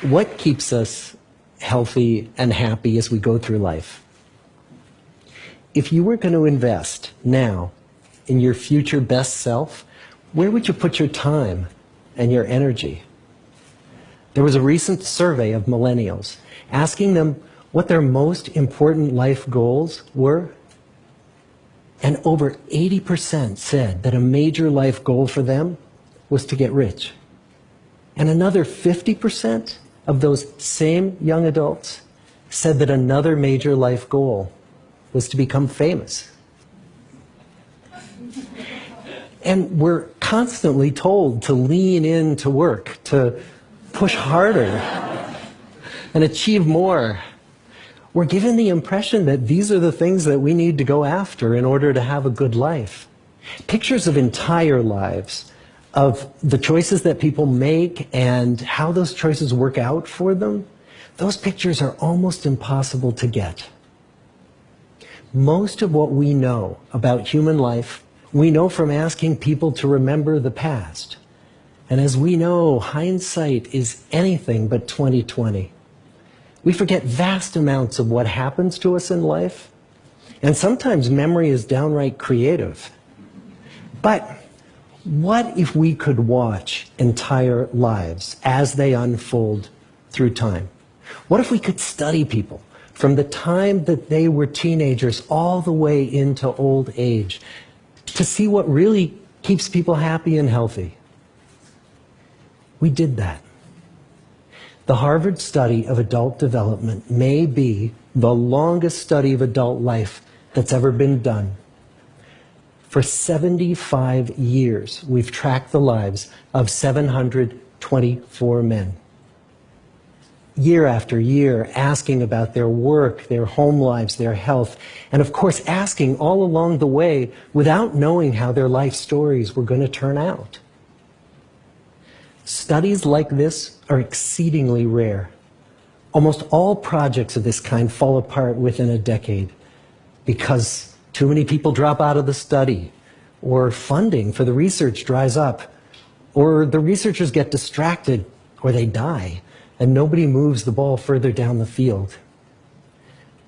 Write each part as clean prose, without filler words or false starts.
What keeps us healthy and happy as we go through life? If you were going to invest now in your future best self, where would you put your time and your energy? There was a recent survey of millennials asking them what their most important life goals were. And over 80% said that a major life goal for them was to get rich. And another 50% of those same young adults said that another major life goal was to become famous. And we're constantly told to lean into work, to push harder and achieve more. We're given the impression that these are the things that we need to go after in order to have a good life. Pictures of entire lives, of the choices that people make and how those choices work out for them, those pictures are almost impossible to get. Most of what we know about human life, we know from asking people to remember the past. And as we know, hindsight is anything but 20/20. We forget vast amounts of what happens to us in life, and sometimes memory is downright creative. But what if we could watch entire lives as they unfold through time? What if we could study people from the time that they were teenagers all the way into old age to see what really keeps people happy and healthy? We did that. The Harvard study of adult development may be the longest study of adult life that's ever been done. For 75 years, we've tracked the lives of 724 men. Year after year, asking about their work, their home lives, their health, and of course asking all along the way without knowing how their life stories were going to turn out. Studies like this are exceedingly rare. Almost all projects of this kind fall apart within a decade because too many people drop out of the study, or funding for the research dries up, or the researchers get distracted, or they die, and nobody moves the ball further down the field.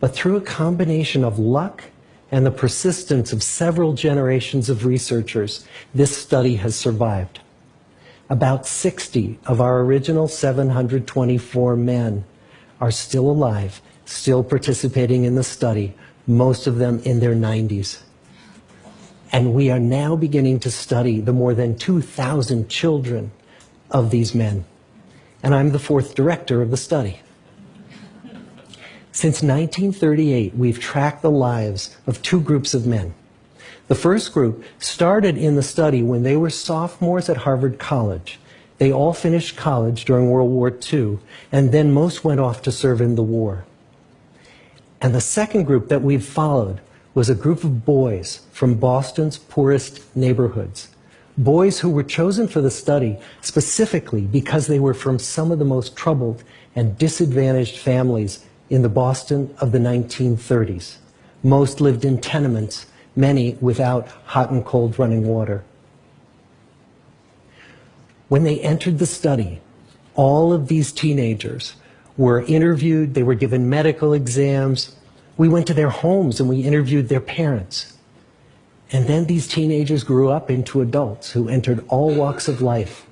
But through a combination of luck and the persistence of several generations of researchers, this study has survived. About 60 of our original 724 men are still alive, still participating in the study, most of them in their 90s. And we are now beginning to study the more than 2,000 children of these men. And I'm the fourth director of the study. Since 1938, we've tracked the lives of two groups of men. The first group started in the study when they were sophomores at Harvard College. They all finished college during World War II, and then most went off to serve in the war. And the second group that we've followed was a group of boys from Boston's poorest neighborhoods. Boys who were chosen for the study specifically because they were from some of the most troubled and disadvantaged families in the Boston of the 1930s. Most lived in tenements, many without hot and cold running water. When they entered the study, all of these teenagers were interviewed, they were given medical exams. We went to their homes and we interviewed their parents. And then these teenagers grew up into adults who entered all walks of life.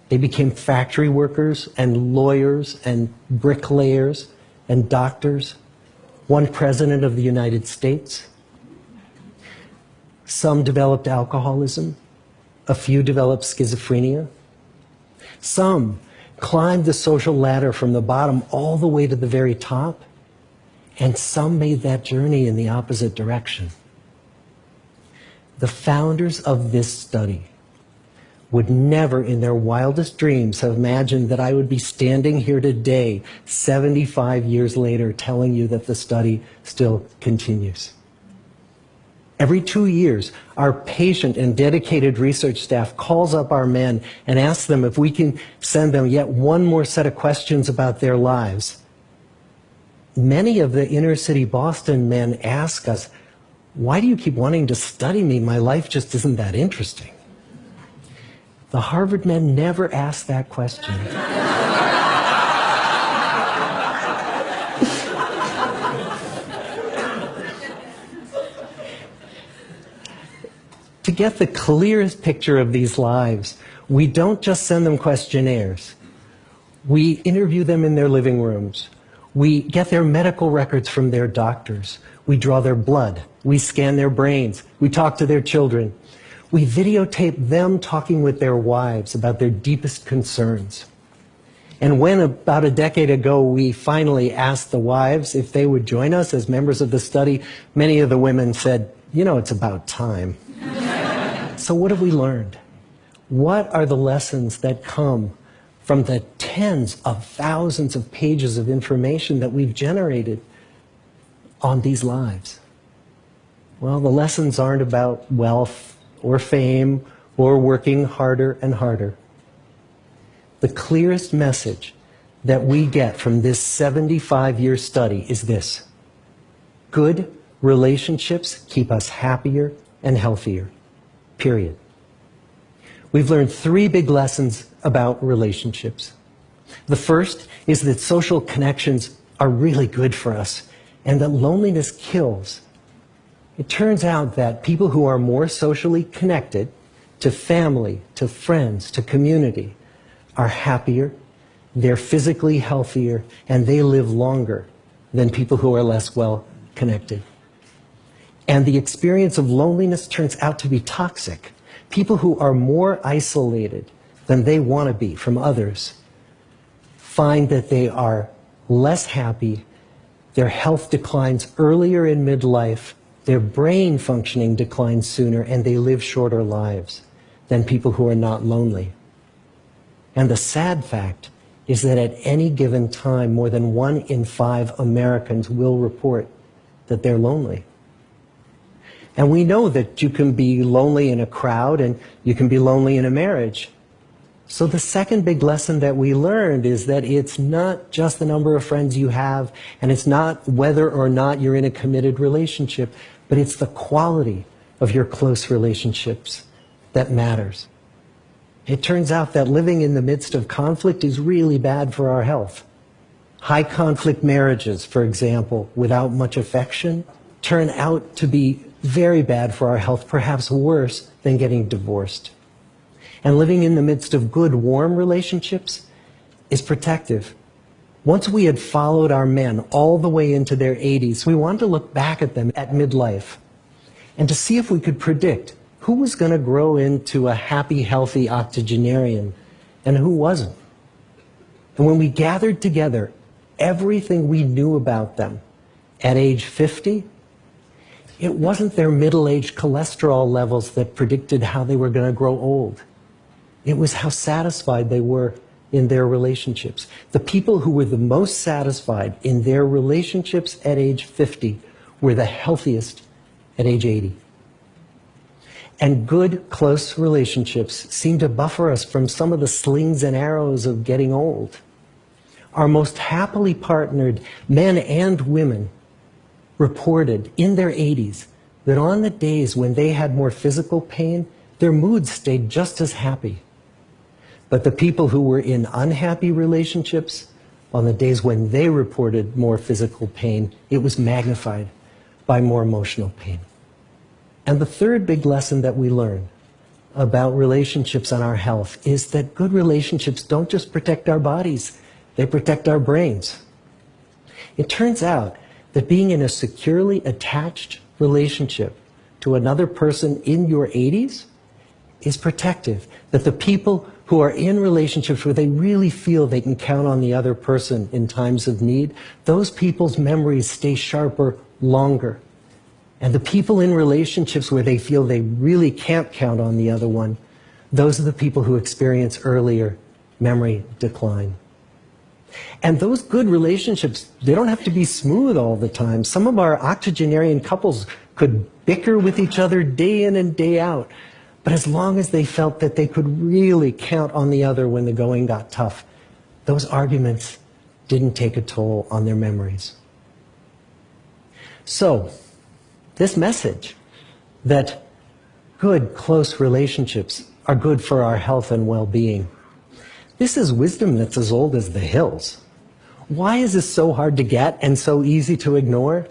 They became factory workers and lawyers and bricklayers and doctors. One president of the United States. Some developed alcoholism. A few developed schizophrenia. Some climbed the social ladder from the bottom all the way to the very top. And some made that journey in the opposite direction. The founders of this study would never in their wildest dreams have imagined that I would be standing here today, 75 years later, telling you that the study still continues. Every 2 years, our patient and dedicated research staff calls up our men and asks them if we can send them yet one more set of questions about their lives. Many of the inner city Boston men ask us, why do you keep wanting to study me? My life just isn't that interesting. The Harvard men never ask that question. To get the clearest picture of these lives, we don't just send them questionnaires. We interview them in their living rooms. We get their medical records from their doctors. We draw their blood. We scan their brains. We talk to their children. We videotape them talking with their wives about their deepest concerns. And when, about a decade ago, we finally asked the wives if they would join us as members of the study, many of the women said, you know, it's about time. So what have we learned? What are the lessons that come from the tens of thousands of pages of information that we've generated on these lives? Well, the lessons aren't about wealth or fame or working harder and harder. The clearest message that we get from this 75-year study is this: good relationships keep us happier and healthier. Period. We've learned 3 big lessons about relationships. The first is that social connections are really good for us and that loneliness kills. It turns out that people who are more socially connected to family, to friends, to community are happier, they're physically healthier, and they live longer than people who are less well connected. And the experience of loneliness turns out to be toxic. People who are more isolated than they want to be from others find that they are less happy, their health declines earlier in midlife, their brain functioning declines sooner, and they live shorter lives than people who are not lonely. And the sad fact is that at any given time, more than 1 in 5 Americans will report that they're lonely. And we know that you can be lonely in a crowd and you can be lonely in a marriage. So the second big lesson that we learned is that it's not just the number of friends you have, and it's not whether or not you're in a committed relationship, but it's the quality of your close relationships that matters. It turns out that living in the midst of conflict is really bad for our health. High conflict marriages, for example, without much affection, turn out to be very bad for our health, perhaps worse than getting divorced. And living in the midst of good, warm relationships is protective. Once we had followed our men all the way into their 80s, we wanted to look back at them at midlife and to see if we could predict who was going to grow into a happy, healthy octogenarian and who wasn't. And when we gathered together everything we knew about them at age 50, it wasn't their middle-aged cholesterol levels that predicted how they were going to grow old. It was how satisfied they were in their relationships. The people who were the most satisfied in their relationships at age 50 were the healthiest at age 80. And good, close relationships seem to buffer us from some of the slings and arrows of getting old. Our most happily partnered men and women reported in their 80s that on the days when they had more physical pain, their moods stayed just as happy. But the people who were in unhappy relationships, on the days when they reported more physical pain, it was magnified by more emotional pain. And the third big lesson that we learn about relationships and our health is that good relationships don't just protect our bodies, they protect our brains. It turns out that being in a securely attached relationship to another person in your 80s is protective. That the people who are in relationships where they really feel they can count on the other person in times of need, those people's memories stay sharper longer. And the people in relationships where they feel they really can't count on the other one, those are the people who experience earlier memory decline. And those good relationships, they don't have to be smooth all the time. Some of our octogenarian couples could bicker with each other day in and day out. But as long as they felt that they could really count on the other when the going got tough, those arguments didn't take a toll on their memories. So, this message that good, close relationships are good for our health and well-being, this is wisdom that's as old as the hills. Why is this so hard to get and so easy to ignore?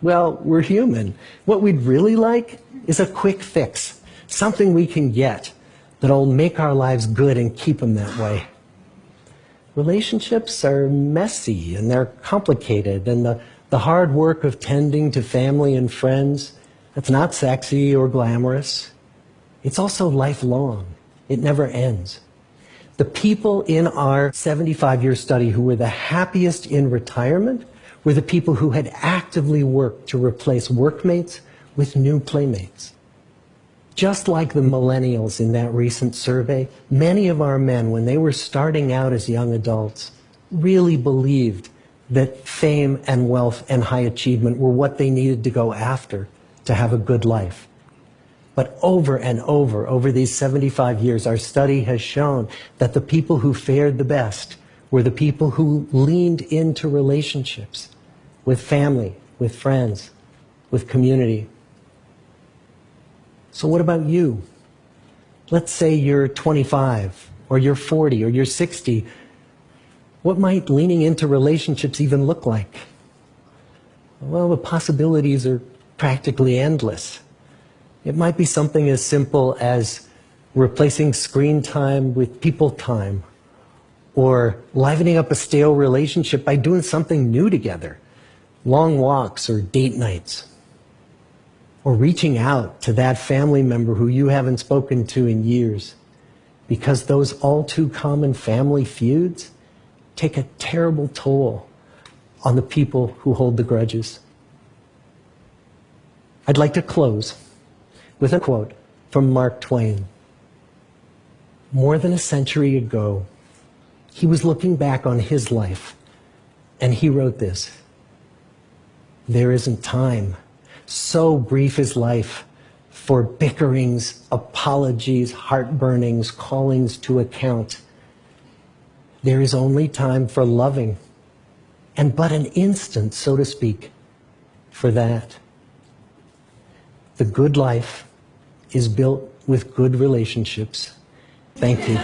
Well, we're human. What we'd really like is a quick fix, something we can get that'll make our lives good and keep them that way. Relationships are messy and they're complicated, and the hard work of tending to family and friends, that's not sexy or glamorous. It's also lifelong. It never ends. The people in our 75-year study who were the happiest in retirement were the people who had actively worked to replace workmates with new playmates. Just like the millennials in that recent survey, many of our men, when they were starting out as young adults, really believed that fame and wealth and high achievement were what they needed to go after to have a good life. But over and over these 75 years, our study has shown that the people who fared the best were the people who leaned into relationships with family, with friends, with community. So what about you? Let's say you're 25, or you're 40, or you're 60. What might leaning into relationships even look like? Well, the possibilities are practically endless. It might be something as simple as replacing screen time with people time, or livening up a stale relationship by doing something new together, long walks or date nights, or reaching out to that family member who you haven't spoken to in years, because those all too common family feuds take a terrible toll on the people who hold the grudges. I'd like to close with a quote from Mark Twain. More than a century ago, he was looking back on his life, and he wrote this: "There isn't time, so brief is life, for bickerings, apologies, heartburnings, callings to account. There is only time for loving, and but an instant, so to speak, for that." The good life is built with good relationships. Thank you.